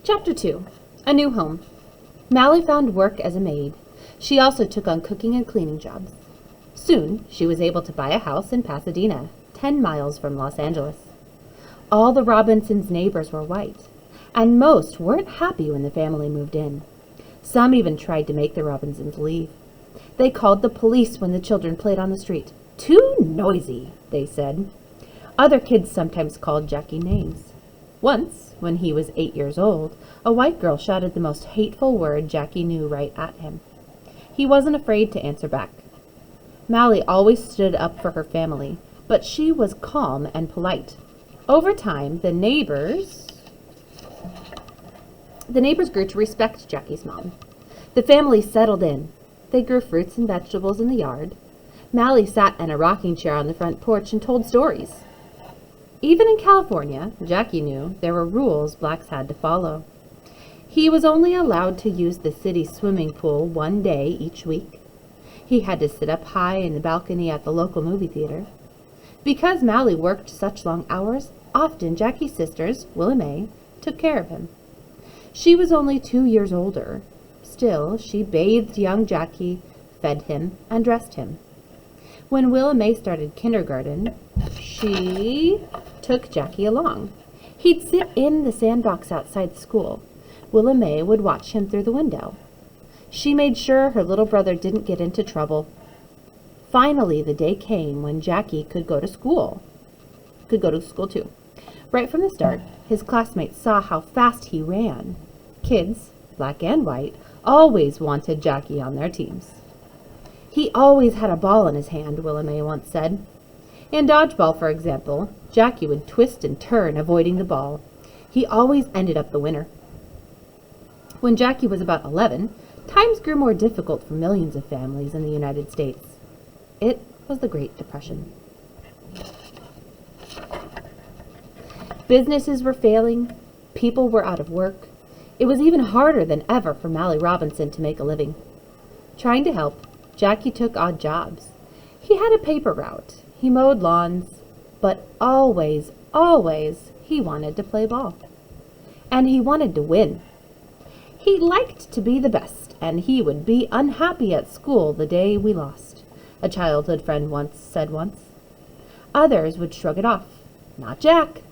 Chapter 2. A New Home. Mally found work as a maid. She also took on cooking and cleaning jobs. Soon, she was able to buy a house in Pasadena, 10 miles from Los Angeles. All the Robinsons' neighbors were white, and most weren't happy when the family moved in. Some even tried to make the Robinsons leave. They called the police when the children played on the street. Too noisy, they said. Other kids sometimes called Jackie names. Once, when he was 8 years old, a white girl shouted the most hateful word Jackie knew right at him. He wasn't afraid to answer back. Mally always stood up for her family, but she was calm and polite. Over time, the neighbors grew to respect Jackie's mom. The family settled in. They grew fruits and vegetables in the yard. Mally sat in a rocking chair on the front porch and told stories. Even in California, Jackie knew there were rules blacks had to follow. He was only allowed to use the city swimming pool one day each week. He had to sit up high in the balcony at the local movie theater. Because Mally worked such long hours, often Jackie's sisters, Will and May, took care of him. She was only 2 years older. Still, she bathed young Jackie, fed him, and dressed him. When Will and May started kindergarten, she took Jackie along. He'd sit in the sandbox outside school. Will and May would watch him through the window. She made sure her little brother didn't get into trouble. Finally, the day came when Jackie could go to school too. Right from the start, his classmates saw how fast he ran. Kids, black and white, always wanted Jackie on their teams. He always had a ball in his hand, Will and May once said. In dodgeball, for example, Jackie would twist and turn, avoiding the ball. He always ended up the winner. When Jackie was about 11, times grew more difficult for millions of families in the United States. It was the Great Depression. Businesses were failing. People were out of work. It was even harder than ever for Mally Robinson to make a living. Trying to help, Jackie took odd jobs. He had a paper route. He mowed lawns. But always, always, he wanted to play ball. And he wanted to win. He liked to be the best, and he would be unhappy at school the day we lost, a childhood friend said once. Others would shrug it off. Not Jack.